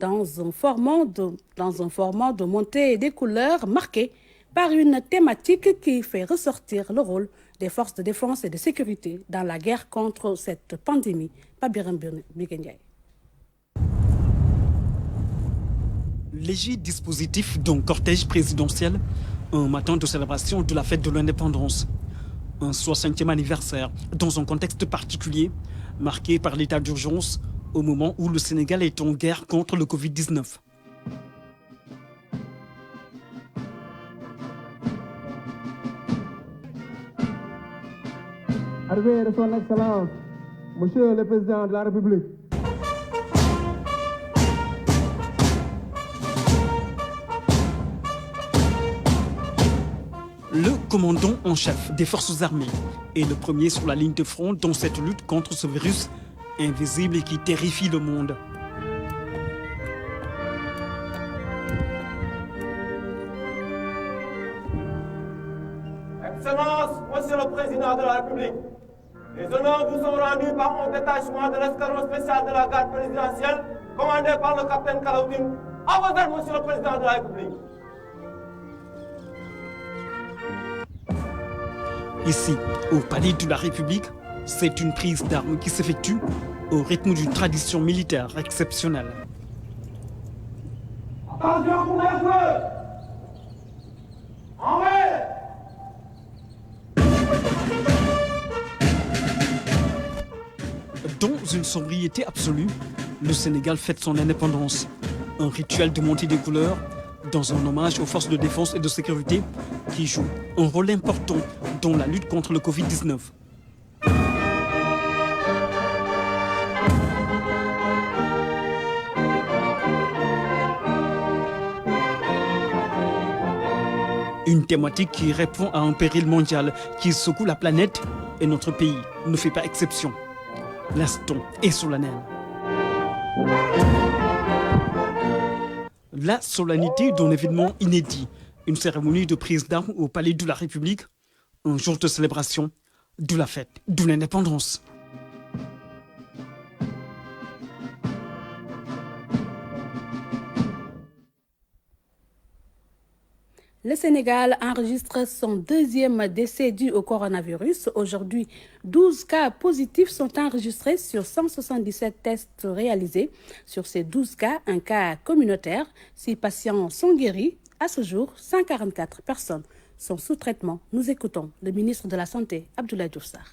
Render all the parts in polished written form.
dans un format de montée des couleurs marqué par une thématique qui fait ressortir le rôle des forces de défense et de sécurité dans la guerre contre cette pandémie. Pabiram Bigendiaï. Léger dispositif d'un cortège présidentiel, un matin de célébration de la fête de l'indépendance. Un 60e anniversaire dans un contexte particulier, marqué par l'état d'urgence au moment où le Sénégal est en guerre contre le Covid-19. Arrivée de son Excellence, Monsieur le Président de la République. Le commandant en chef des forces armées est le premier sur la ligne de front dans cette lutte contre ce virus invisible et qui terrifie le monde. Excellence, Monsieur le Président de la République, les honneurs vous sont rendus par mon détachement de l'escadron spécial de la garde présidentielle, commandé par le capitaine Kalaoutine. À vos ordres, Monsieur le Président de la République. Ici, au Palais de la République, c'est une prise d'armes qui s'effectue au rythme d'une tradition militaire exceptionnelle. Attention pour les feux! En vrai! Dans une sobriété absolue, le Sénégal fête son indépendance. Un rituel de montée des couleurs dans un hommage aux forces de défense et de sécurité qui jouent un rôle important dans la lutte contre le Covid-19. Une thématique qui répond à un péril mondial qui secoue la planète et notre pays ne fait pas exception. L'instant est solennel. La solennité d'un événement inédit, une cérémonie de prise d'armes au Palais de la République, un jour de célébration de la fête de l'indépendance. Le Sénégal enregistre son deuxième décès dû au coronavirus. Aujourd'hui, 12 cas positifs sont enregistrés sur 177 tests réalisés. Sur ces 12 cas, un cas communautaire. 6 patients sont guéris. À ce jour, 144 personnes sont sous traitement. Nous écoutons le ministre de la Santé, Abdoulaye Diouf Sarr.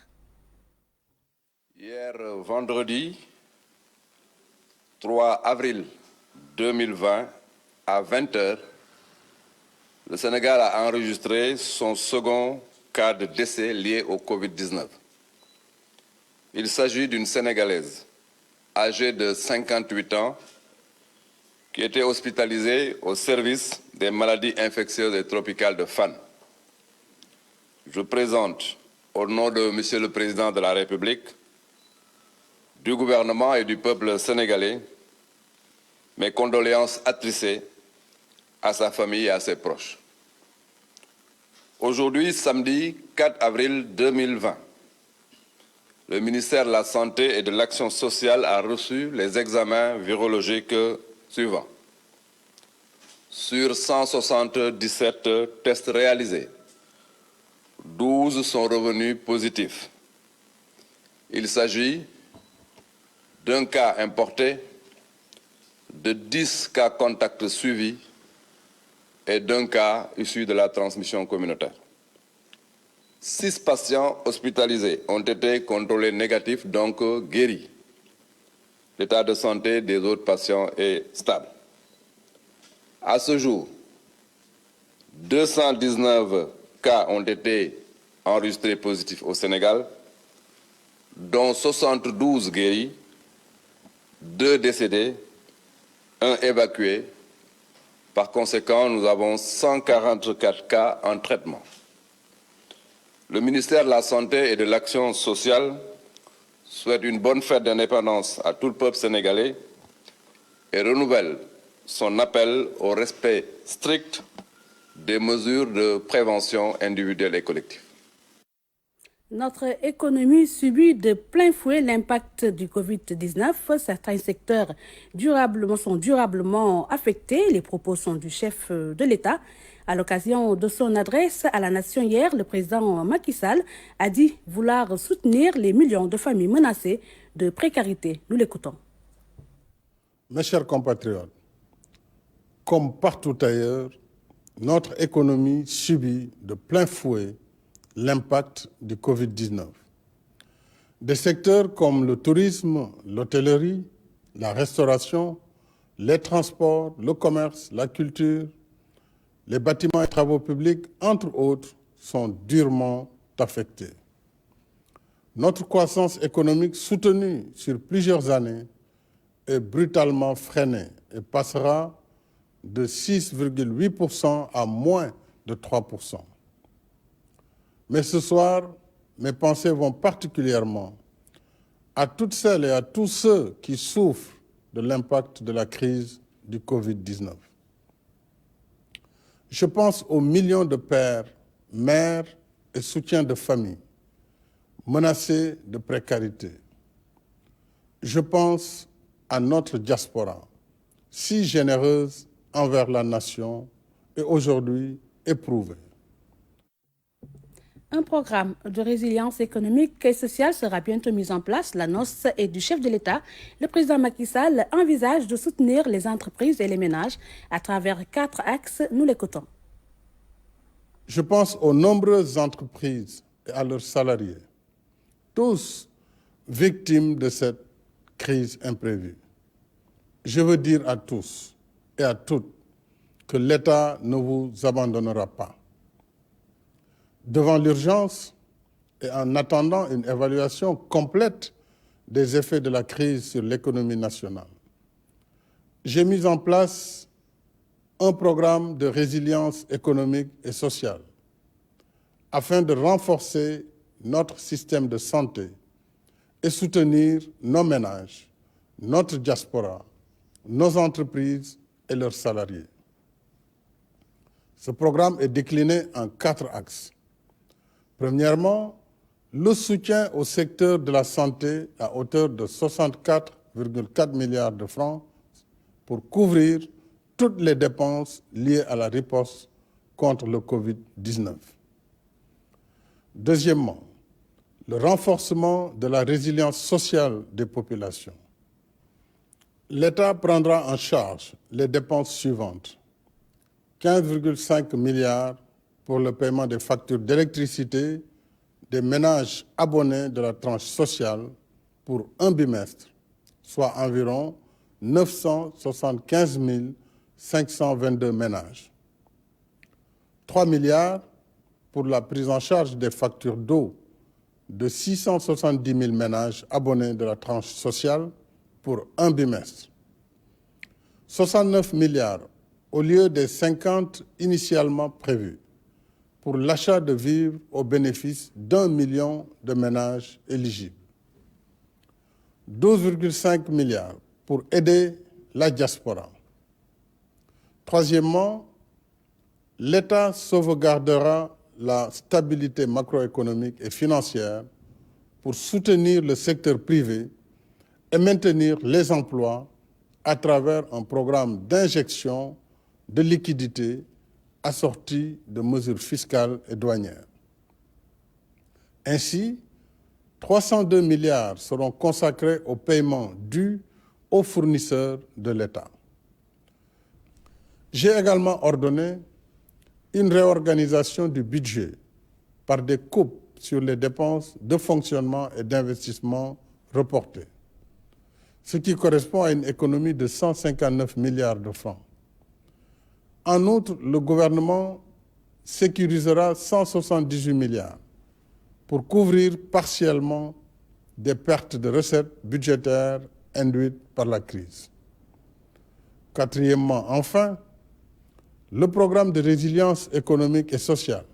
Hier, vendredi 3 avril 2020, à 20h, le Sénégal a enregistré son second cas de décès lié au Covid-19. Il s'agit d'une Sénégalaise âgée de 58 ans qui était hospitalisée au service des maladies infectieuses et tropicales de Fann. Je présente, au nom de Monsieur le Président de la République, du gouvernement et du peuple sénégalais, mes condoléances attristées à sa famille et à ses proches. Aujourd'hui, samedi 4 avril 2020, le ministère de la Santé et de l'Action sociale a reçu les examens virologiques suivants. Sur 177 tests réalisés, 12 sont revenus positifs. Il s'agit d'un cas importé, de 10 cas contacts suivis et d'un cas issu de la transmission communautaire. 6 patients hospitalisés ont été contrôlés négatifs, donc guéris. L'état de santé des autres patients est stable. À ce jour, 219 cas ont été enregistrés positifs au Sénégal, dont 72 guéris, 2 décédés, 1 évacué. Par conséquent, nous avons 144 cas en traitement. Le ministère de la Santé et de l'Action sociale souhaite une bonne fête d'indépendance à tout le peuple sénégalais et renouvelle son appel au respect strict des mesures de prévention individuelle et collective. Notre économie subit de plein fouet l'impact du Covid-19. Certains secteurs sont durablement affectés. Les propos sont du chef de l'État. À l'occasion de son adresse à la nation hier, le président Macky Sall a dit vouloir soutenir les millions de familles menacées de précarité. Nous l'écoutons. Mes chers compatriotes, comme partout ailleurs, notre économie subit de plein fouet l'impact du Covid-19. Des secteurs comme le tourisme, l'hôtellerie, la restauration, les transports, le commerce, la culture, les bâtiments et travaux publics, entre autres, sont durement affectés. Notre croissance économique soutenue sur plusieurs années est brutalement freinée et passera de 6,8% à moins de 3%. Mais ce soir, mes pensées vont particulièrement à toutes celles et à tous ceux qui souffrent de l'impact de la crise du Covid-19. Je pense aux millions de pères, mères et soutiens de famille menacés de précarité. Je pense à notre diaspora, si généreuse envers la nation et aujourd'hui éprouvée. Un programme de résilience économique et sociale sera bientôt mis en place. L'annonce est du chef de l'État. Le président Macky Sall envisage de soutenir les entreprises et les ménages à travers 4 axes. Nous l'écoutons. Je pense aux nombreuses entreprises et à leurs salariés, tous victimes de cette crise imprévue. Je veux dire à tous et à toutes que l'État ne vous abandonnera pas. Devant l'urgence et en attendant une évaluation complète des effets de la crise sur l'économie nationale, j'ai mis en place un programme de résilience économique et sociale afin de renforcer notre système de santé et soutenir nos ménages, notre diaspora, nos entreprises et leurs salariés. Ce programme est décliné en 4 axes. Premièrement, le soutien au secteur de la santé à hauteur de 64,4 milliards de francs pour couvrir toutes les dépenses liées à la riposte contre le Covid-19. Deuxièmement, le renforcement de la résilience sociale des populations. L'État prendra en charge les dépenses suivantes. 15,5 milliards pour le paiement des factures d'électricité des ménages abonnés de la tranche sociale pour un bimestre, soit environ 975 522 ménages. 3 milliards pour la prise en charge des factures d'eau de 670 000 ménages abonnés de la tranche sociale pour un bimestre. 69 milliards au lieu des 50 initialement prévus pour l'achat de vivres au bénéfice d'1 million de ménages éligibles. 12,5 milliards pour aider la diaspora. Troisièmement, l'État sauvegardera la stabilité macroéconomique et financière pour soutenir le secteur privé et maintenir les emplois à travers un programme d'injection de liquidités assorti de mesures fiscales et douanières. Ainsi, 302 milliards seront consacrés au paiement dû aux fournisseurs de l'État. J'ai également ordonné une réorganisation du budget par des coupes sur les dépenses de fonctionnement et d'investissement reportées, ce qui correspond à une économie de 159 milliards de francs. En outre, le gouvernement sécurisera 178 milliards pour couvrir partiellement des pertes de recettes budgétaires induites par la crise. Quatrièmement, enfin, le programme de résilience économique et sociale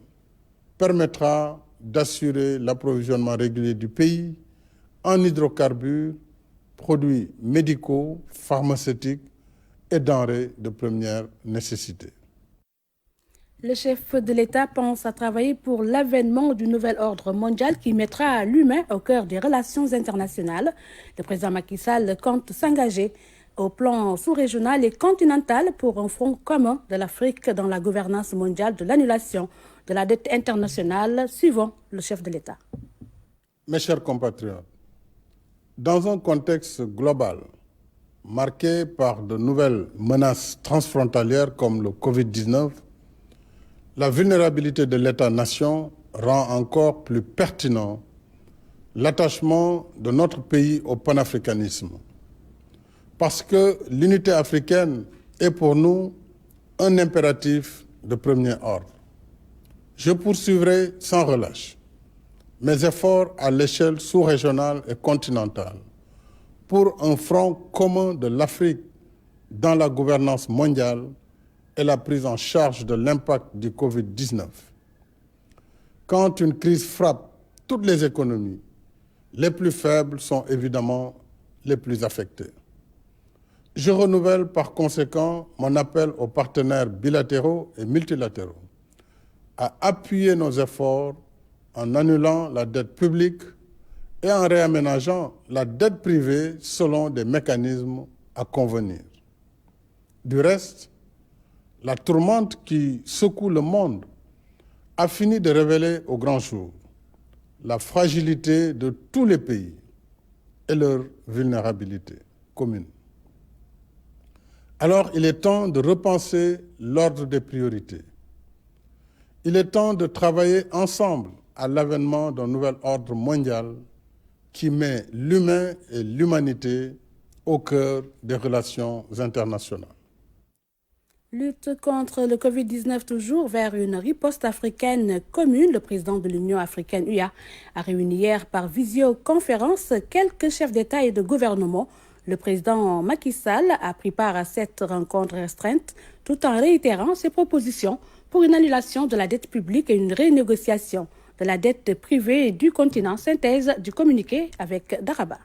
permettra d'assurer l'approvisionnement régulier du pays en hydrocarbures, produits médicaux, pharmaceutiques et denrées de première nécessité. Le chef de l'État pense à travailler pour l'avènement du nouvel ordre mondial qui mettra l'humain au cœur des relations internationales. Le président Macky Sall compte s'engager au plan sous-régional et continental pour un front commun de l'Afrique dans la gouvernance mondiale de l'annulation de la dette internationale, suivant le chef de l'État. Mes chers compatriotes, dans un contexte global marqué par de nouvelles menaces transfrontalières comme le Covid-19, la vulnérabilité de l'État-nation rend encore plus pertinent l'attachement de notre pays au panafricanisme. Parce que l'unité africaine est pour nous un impératif de premier ordre. Je poursuivrai sans relâche mes efforts à l'échelle sous-régionale et continentale pour un front commun de l'Afrique dans la gouvernance mondiale et la prise en charge de l'impact du Covid-19. Quand une crise frappe toutes les économies, les plus faibles sont évidemment les plus affectées. Je renouvelle par conséquent mon appel aux partenaires bilatéraux et multilatéraux à appuyer nos efforts en annulant la dette publique et en réaménageant la dette privée selon des mécanismes à convenir. Du reste, la tourmente qui secoue le monde a fini de révéler au grand jour la fragilité de tous les pays et leur vulnérabilité commune. Alors, il est temps de repenser l'ordre des priorités. Il est temps de travailler ensemble à l'avènement d'un nouvel ordre mondial qui met l'humain et l'humanité au cœur des relations internationales. Lutte contre le Covid-19 toujours vers une riposte africaine commune. Le président de l'Union africaine, UA, a réuni hier par visioconférence quelques chefs d'État et de gouvernement. Le président Macky Sall a pris part à cette rencontre restreinte tout en réitérant ses propositions pour une annulation de la dette publique et une renégociation de la dette privée du continent. Synthèse du communiqué avec Daraba.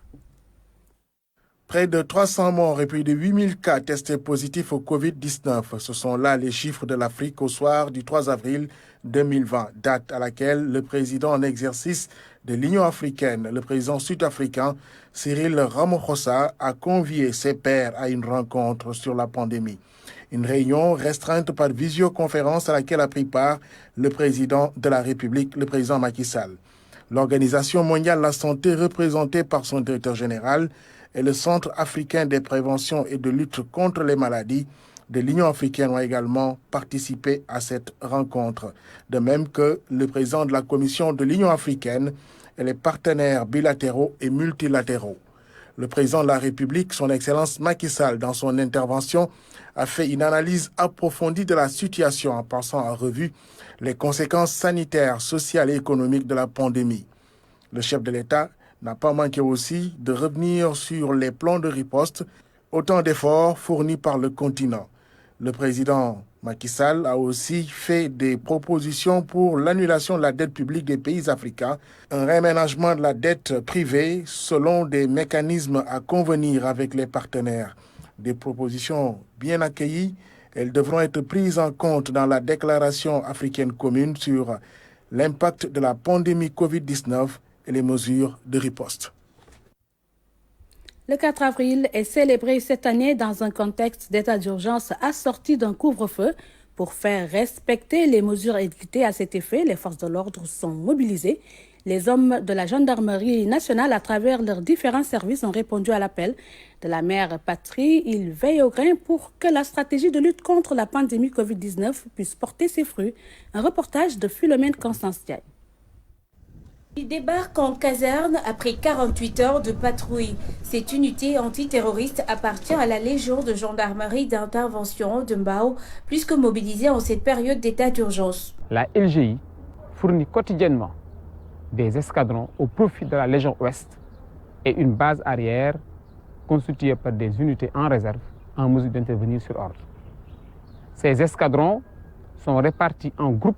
Près de 300 morts et plus de 8000 cas testés positifs au Covid-19. Ce sont là les chiffres de l'Afrique au soir du 3 avril 2020, date à laquelle le président en exercice de l'Union africaine, le président sud-africain Cyril Ramaphosa, a convié ses pairs à une rencontre sur la pandémie. Une réunion restreinte par visioconférence à laquelle a pris part le président de la République, le président Macky Sall. L'Organisation mondiale de la santé, représentée par son directeur général, et le Centre africain des préventions et de lutte contre les maladies de l'Union africaine ont également participé à cette rencontre. De même que le président de la Commission de l'Union africaine et les partenaires bilatéraux et multilatéraux. Le président de la République, son Excellence Macky Sall, dans son intervention, a fait une analyse approfondie de la situation en passant en revue les conséquences sanitaires, sociales et économiques de la pandémie. Le chef de l'État n'a pas manqué aussi de revenir sur les plans de riposte, autant d'efforts fournis par le continent. Le président Macky Sall a aussi fait des propositions pour l'annulation de la dette publique des pays africains, un réaménagement de la dette privée selon des mécanismes à convenir avec les partenaires. Des propositions bien accueillies, elles devront être prises en compte dans la déclaration africaine commune sur l'impact de la pandémie Covid-19 et les mesures de riposte. Le 4 avril est célébré cette année dans un contexte d'état d'urgence assorti d'un couvre-feu. Pour faire respecter les mesures édictées à cet effet, les forces de l'ordre sont mobilisées. Les hommes de la gendarmerie nationale, à travers leurs différents services, ont répondu à l'appel de la mère patrie. Ils veillent au grain pour que la stratégie de lutte contre la pandémie Covid-19 puisse porter ses fruits. Un reportage de Philomène Constantien. Il débarque en caserne après 48 heures de patrouille. Cette unité antiterroriste appartient à la Légion de gendarmerie d'intervention de Mbao, plus que mobilisée en cette période d'état d'urgence. La LGI fournit quotidiennement des escadrons au profit de la Légion Ouest et une base arrière constituée par des unités en réserve en mesure d'intervenir sur ordre. Ces escadrons sont répartis en groupes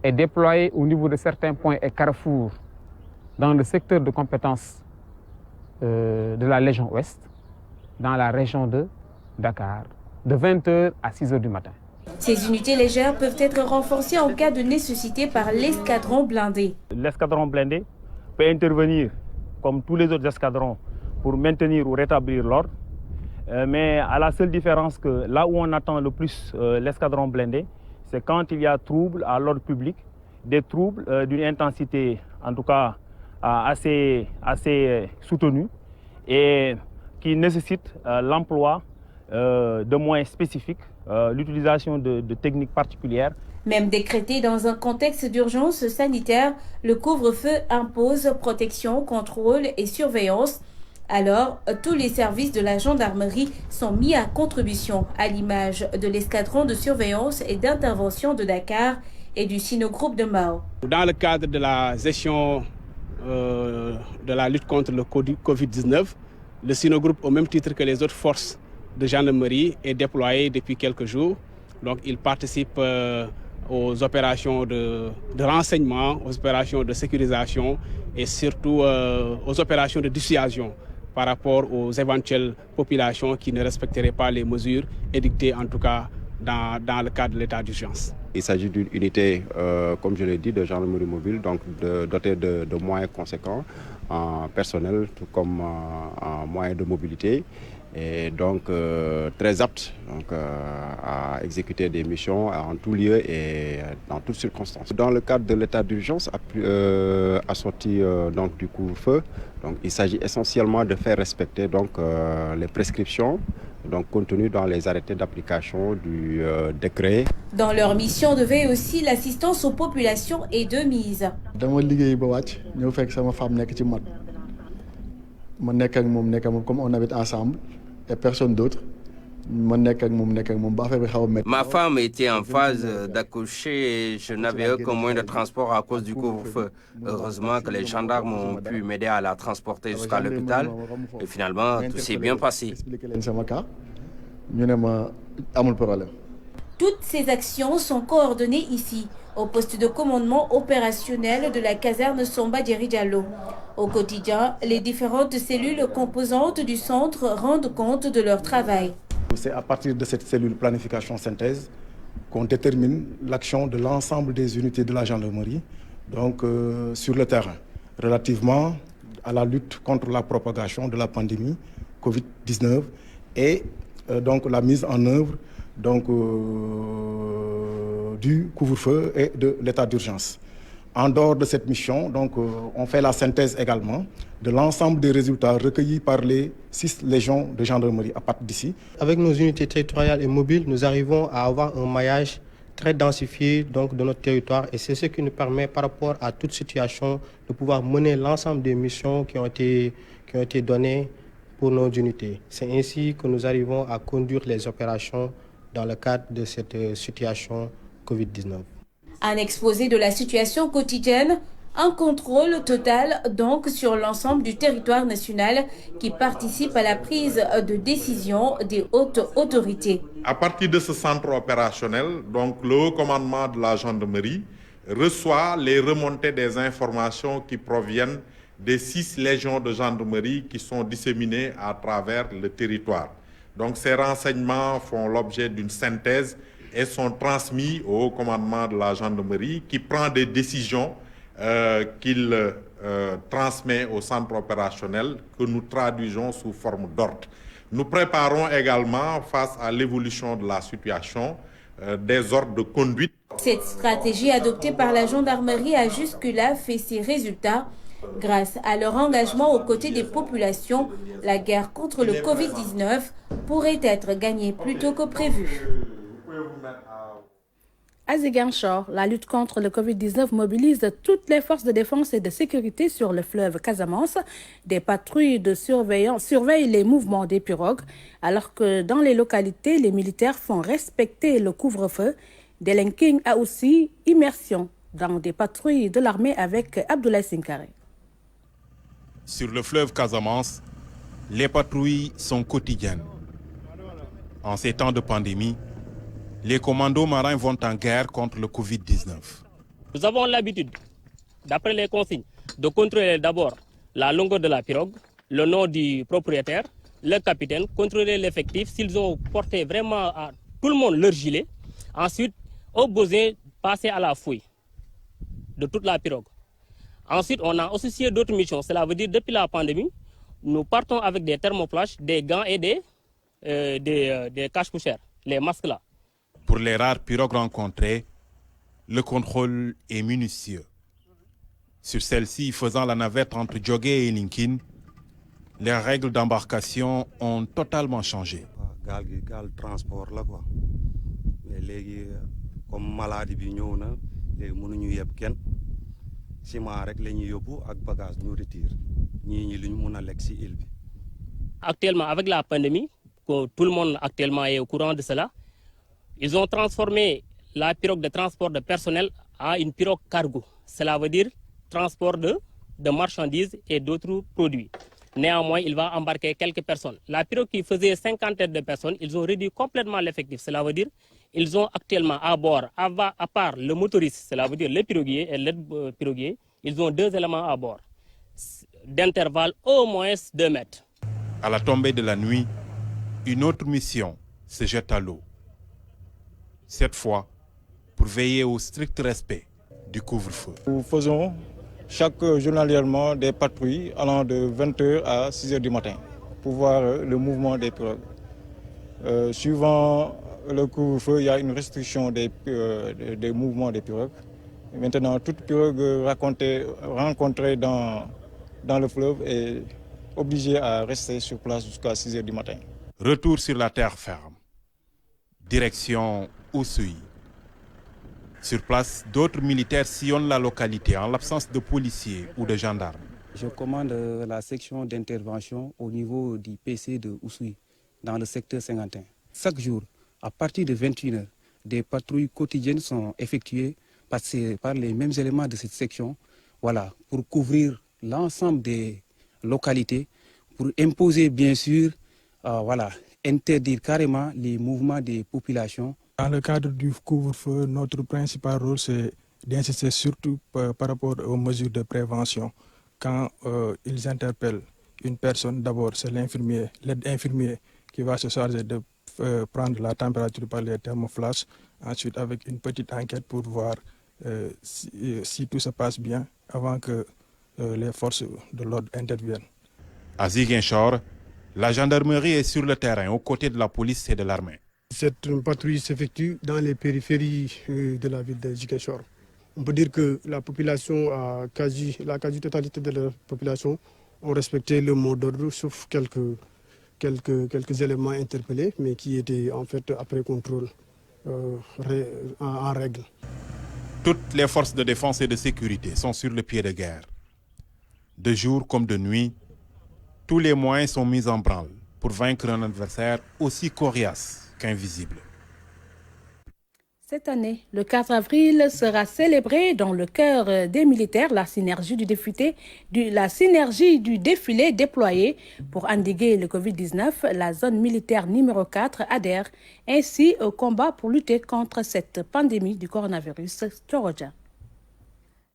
et déployé au niveau de certains points et carrefours dans le secteur de compétence de la Légion Ouest, dans la région de Dakar, de 20h à 6h du matin. Ces unités légères peuvent être renforcées en cas de nécessité par l'escadron blindé. L'escadron blindé peut intervenir comme tous les autres escadrons pour maintenir ou rétablir l'ordre. Mais à la seule différence que là où on attend le plus l'escadron blindé, c'est quand il y a trouble à l'ordre public, des troubles d'une intensité en tout cas assez soutenue et qui nécessitent l'emploi de moyens spécifiques, l'utilisation de techniques particulières. Même décrété dans un contexte d'urgence sanitaire, le couvre-feu impose protection, contrôle et surveillance. Alors, tous les services de la gendarmerie sont mis à contribution, à l'image de l'escadron de surveillance et d'intervention de Dakar et du Sinogroupe de Mbao. Dans le cadre de la gestion de la lutte contre le Covid-19, le Sinogroupe, au même titre que les autres forces de gendarmerie, est déployé depuis quelques jours. Donc, il participe aux opérations de renseignement, aux opérations de sécurisation et surtout aux opérations de dissuasion par rapport aux éventuelles populations qui ne respecteraient pas les mesures édictées, en tout cas dans le cadre de l'état d'urgence. Il s'agit d'une unité, comme je l'ai dit, de gendarmerie mobile, donc dotée de moyens conséquents en personnel, tout comme en moyens de mobilité, et donc très apte à exécuter des missions en tout lieu et dans toutes circonstances. Dans le cadre de l'état d'urgence assorti donc du couvre-feu, donc il s'agit essentiellement de faire respecter donc les prescriptions donc contenues dans les arrêtés d'application du décret. Dans leur mission de veille aussi, l'assistance aux populations est de mise. dama liggéey ba wàcc ñëw fekk sama femme nekk ci mat ma nekk ak moom comme on habite ensemble et personne d'autre. Ma femme était en phase d'accoucher et je n'avais aucun moyen de transport à cause du couvre-feu. Heureusement que les gendarmes ont pu m'aider à la transporter jusqu'à l'hôpital et finalement tout s'est bien passé. Toutes ces actions sont coordonnées ici, au poste de commandement opérationnel de la caserne Somba Djeri Diallo. Au quotidien, les différentes cellules composantes du centre rendent compte de leur travail. C'est à partir de cette cellule planification synthèse qu'on détermine l'action de l'ensemble des unités de la gendarmerie donc, sur le terrain, relativement à la lutte contre la propagation de la pandémie Covid-19 et donc la mise en œuvre donc, du couvre-feu et de l'état d'urgence. En dehors de cette mission, donc, on fait la synthèse également de l'ensemble des résultats recueillis par les 6 légions de gendarmerie à partir d'ici. Avec nos unités territoriales et mobiles, nous arrivons à avoir un maillage très densifié donc, de notre territoire et c'est ce qui nous permet par rapport à toute situation de pouvoir mener l'ensemble des missions qui ont été données pour nos unités. C'est ainsi que nous arrivons à conduire les opérations dans le cadre de cette situation Covid-19. Un exposé de la situation quotidienne, un contrôle total donc sur l'ensemble du territoire national qui participe à la prise de décision des hautes autorités. À partir de ce centre opérationnel, donc le haut commandement de la gendarmerie reçoit les remontées des informations qui proviennent des 6 légions de gendarmerie qui sont disséminées à travers le territoire. Donc ces renseignements font l'objet d'une synthèse et sont transmis au haut commandement de la gendarmerie qui prend des décisions qu'il transmet au centre opérationnel que nous traduisons sous forme d'ordre. Nous préparons également, face à l'évolution de la situation, des ordres de conduite. Cette stratégie adoptée par la gendarmerie a jusque-là fait ses résultats. Grâce à leur engagement aux côtés des populations, la guerre contre le Covid-19 pourrait être gagnée plus tôt que prévu. À Ziguinchor, la lutte contre le Covid-19 mobilise toutes les forces de défense et de sécurité sur le fleuve Casamance. Des patrouilles de surveillance surveillent les mouvements des pirogues, alors que dans les localités, les militaires font respecter le couvre-feu. Delenking a aussi immersion dans des patrouilles de l'armée avec Abdoulaye Sinkare. Sur le fleuve Casamance, les patrouilles sont quotidiennes. En ces temps de pandémie, les commandos marins vont en guerre contre le Covid-19. Nous avons l'habitude, d'après les consignes, de contrôler d'abord la longueur de la pirogue, le nom du propriétaire, le capitaine, contrôler l'effectif, s'ils ont porté vraiment à tout le monde leur gilet. Ensuite, au besoin, passer à la fouille de toute la pirogue. Ensuite, on a associé d'autres missions. Cela veut dire depuis la pandémie, nous partons avec des thermoflash, des gants et des cache-poussières, les masques là. Pour les rares pirogues rencontrées, le contrôle est minutieux. Sur celle-ci, faisant la navette entre Djogé et Linkin, les règles d'embarcation ont totalement changé. Gal transport là quoi. Mais légui comme maladie bi ñëw na légui mënuñu yeb kenn ciment rek lañuy yóbbu ak bagage ñu retire ñi luñ mëna lekk ci île bi. Actuellement avec la pandémie, que tout le monde actuellement est au courant de cela, ils ont transformé la pirogue de transport de personnel à une pirogue cargo. Cela veut dire transport de marchandises et d'autres produits. Néanmoins, il va embarquer quelques personnes. La pirogue qui faisait 50 de personnes, ils ont réduit complètement l'effectif. Cela veut dire qu'ils ont actuellement à bord, à part le motoriste, cela veut dire le piroguier et l'aide piroguier, ils ont 2 éléments à bord, d'intervalle au moins 2 mètres. À la tombée de la nuit, une autre mission se jette à l'eau. Cette fois, pour veiller au strict respect du couvre-feu. Nous faisons chaque journalièrement des patrouilles allant de 20h à 6h du matin pour voir le mouvement des pirogues. Suivant le couvre-feu, il y a une restriction des mouvements des pirogues. Et maintenant, toute pirogue rencontrée dans le fleuve est obligée à rester sur place jusqu'à 6h du matin. Retour sur la terre ferme. Direction Oussouye. Sur place, d'autres militaires sillonnent la localité en l'absence de policiers ou de gendarmes. Je commande la section d'intervention au niveau du PC de Oussouye, dans le secteur 51. Chaque jour, à partir de 21h, des patrouilles quotidiennes sont effectuées par les mêmes éléments de cette section, voilà, pour couvrir l'ensemble des localités, pour imposer bien sûr, interdire carrément les mouvements des populations. Dans le cadre du couvre-feu, notre principal rôle, c'est d'insister surtout par rapport aux mesures de prévention. Quand ils interpellent une personne, d'abord c'est l'aide infirmier qui va se charger de prendre la température par les thermoflash. Ensuite, avec une petite enquête pour voir si tout se passe bien avant que les forces de l'ordre interviennent. À Ziguinchor, la gendarmerie est sur le terrain aux côtés de la police et de l'armée. Cette patrouille s'effectue dans les périphéries de la ville de Ziguinchor. On peut dire que la population, la quasi-totalité de la population ont respecté le mot d'ordre, sauf quelques éléments interpellés, mais qui étaient en fait après contrôle en règle. Toutes les forces de défense et de sécurité sont sur le pied de guerre. De jour comme de nuit, tous les moyens sont mis en branle pour vaincre un adversaire aussi coriace qu'invisible. Cette année, le 4 avril sera célébré dans le cœur des militaires la synergie du défilé déployé pour endiguer le Covid-19. La zone militaire numéro 4 adhère ainsi au combat pour lutter contre cette pandémie du coronavirus.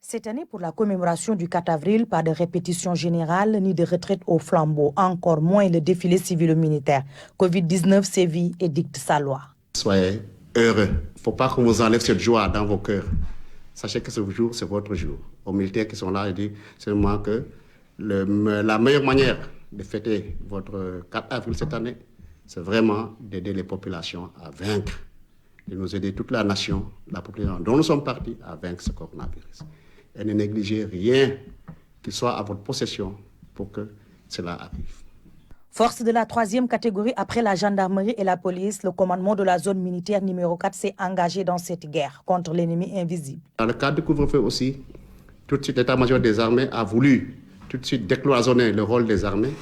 Cette année, pour la commémoration du 4 avril, pas de répétition générale ni de retraite au flambeau, encore moins le défilé civilo-militaire. Covid-19 sévit et dicte sa loi. Soyez heureux. Il ne faut pas qu'on vous enlève cette joie dans vos cœurs. Sachez que ce jour, c'est votre jour. Aux militaires qui sont là, je dis seulement que la meilleure manière de fêter votre 4 avril cette année, c'est vraiment d'aider les populations à vaincre, de nous aider toute la nation, la population dont nous sommes partis, à vaincre ce coronavirus. Et ne négligez rien qui soit à votre possession pour que cela arrive. Force de la 3e catégorie, après la gendarmerie et la police, le commandement de la zone militaire numéro 4 s'est engagé dans cette guerre contre l'ennemi invisible. Dans le cadre du couvre-feu aussi, tout de suite l'état-major des armées a voulu tout de suite décloisonner le rôle des armées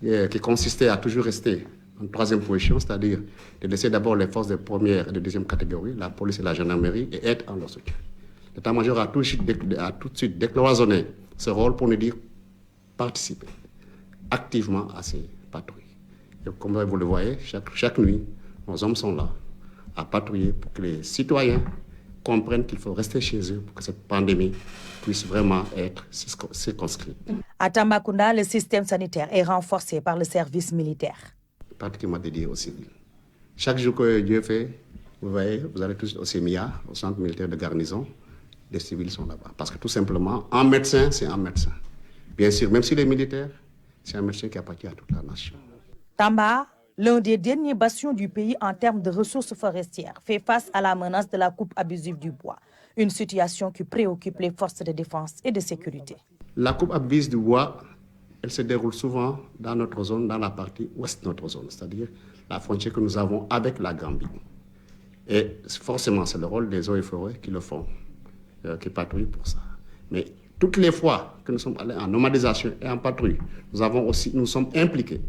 qui consistait à toujours rester en 3e position, c'est-à-dire de laisser d'abord les forces de 1e et de 2e catégorie, la police et la gendarmerie, et être en leur soutien. L'état-major a tout de suite décloisonné ce rôle pour nous dire participer activement à ces patrouilles. Et comme vous le voyez, chaque nuit, nos hommes sont là à patrouiller pour que les citoyens comprennent qu'il faut rester chez eux pour que cette pandémie puisse vraiment être circonscrite. À Tambacounda, le système sanitaire est renforcé par le service militaire. Pratiquement dédié aux civils. Chaque jour que Dieu fait, vous voyez, vous allez tous au CEMIA, au centre militaire de garnison, les civils sont là-bas. Parce que tout simplement, un médecin, c'est un médecin. Bien sûr, même s'il est militaire, c'est un médecin qui appartient à toute la nation. Tamba, l'un des derniers bastions du pays en termes de ressources forestières, fait face à la menace de la coupe abusive du bois. Une situation qui préoccupe les forces de défense et de sécurité. La coupe abusive du bois, elle se déroule souvent dans notre zone, dans la partie ouest de notre zone, c'est-à-dire la frontière que nous avons avec la Gambie. Et forcément, c'est le rôle des eaux et forêts qui le font, qui patrouillent pour ça. Mais toutes les fois que nous sommes allés en nomadisation et en patrouille, nous sommes impliqués.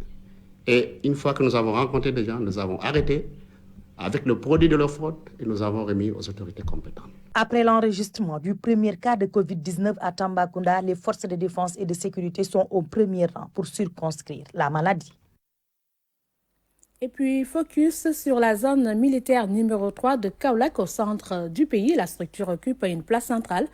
Et une fois que nous avons rencontré des gens, nous avons arrêté avec le produit de leur fraude et nous avons remis aux autorités compétentes. Après l'enregistrement du premier cas de Covid-19 à Tambacounda, les forces de défense et de sécurité sont au premier rang pour circonscrire la maladie. Et puis, focus sur la zone militaire numéro 3 de Kaolack au centre du pays. La structure occupe une place centrale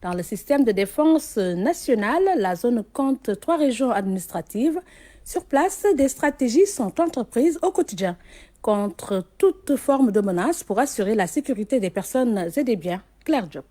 dans le système de défense nationale. La zone compte 3 régions administratives. Sur place, des stratégies sont entreprises au quotidien contre toute forme de menace pour assurer la sécurité des personnes et des biens. Claire Diop.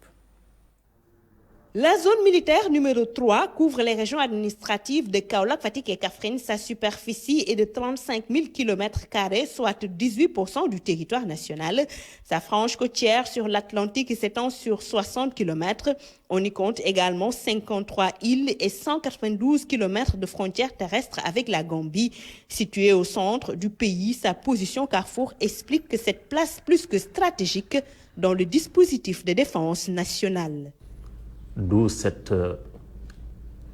La zone militaire numéro 3 couvre les régions administratives de Kaolack, Fatick et Kaffrine. Sa superficie est de 35 000 km², soit 18% du territoire national. Sa frange côtière sur l'Atlantique s'étend sur 60 km. On y compte également 53 îles et 192 km de frontières terrestres avec la Gambie. Située au centre du pays, sa position carrefour explique que cette place plus que stratégique dans le dispositif de défense nationale. D'où cette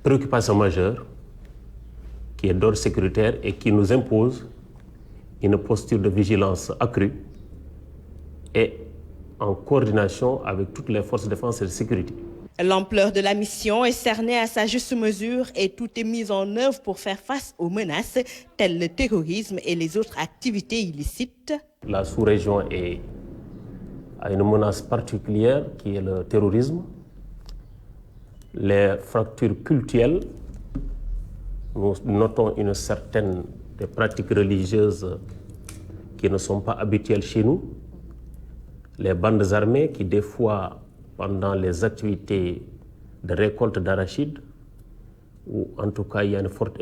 préoccupation majeure qui est d'ordre sécuritaire et qui nous impose une posture de vigilance accrue et en coordination avec toutes les forces de défense et de sécurité. L'ampleur de la mission est cernée à sa juste mesure et tout est mis en œuvre pour faire face aux menaces telles le terrorisme et les autres activités illicites. La sous-région a une menace particulière qui est le terrorisme. Les fractures cultuelles, nous notons une certaine des pratiques religieuses qui ne sont pas habituelles chez nous. Les bandes armées qui, des fois, pendant les activités de récolte d'arachides, ou en tout cas il y a une forte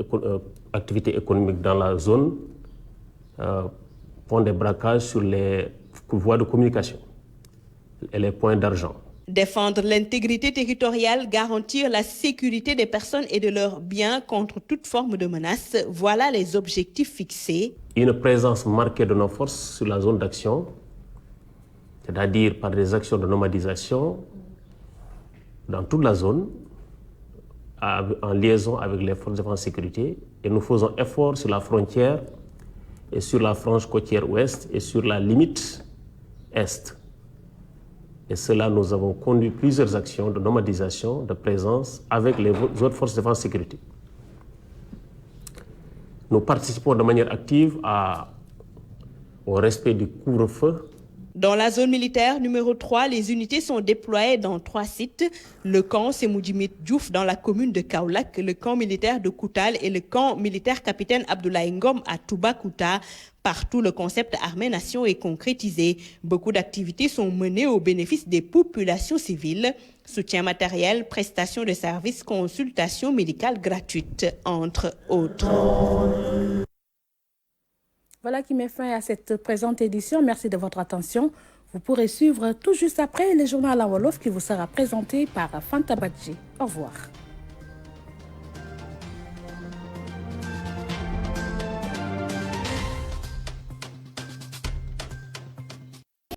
activité économique dans la zone, font des braquages sur les voies de communication et les points d'argent. Défendre l'intégrité territoriale, garantir la sécurité des personnes et de leurs biens contre toute forme de menace, voilà les objectifs fixés. Une présence marquée de nos forces sur la zone d'action, c'est-à-dire par des actions de nomadisation dans toute la zone, en liaison avec les forces de défense et de sécurité. Et nous faisons effort sur la frontière et sur la frange côtière ouest et sur la limite est. Et cela, nous avons conduit plusieurs actions de nomadisation, de présence avec les autres forces de défense et de sécurité. Nous participons de manière active au respect du couvre-feu. Dans la zone militaire numéro 3, les unités sont déployées dans 3 sites. Le camp Semoudjimit Diouf dans la commune de Kaolack, le camp militaire de Koutal et le camp militaire capitaine Abdoulaye Ngom à Toubacouta. Partout, le concept armée-nation est concrétisé. Beaucoup d'activités sont menées au bénéfice des populations civiles. Soutien matériel, prestations de services, consultations médicales gratuites, entre autres. Voilà qui met fin à cette présente édition. Merci de votre attention. Vous pourrez suivre tout juste après le journal en Wolof qui vous sera présenté par Fanta Badji. Au revoir.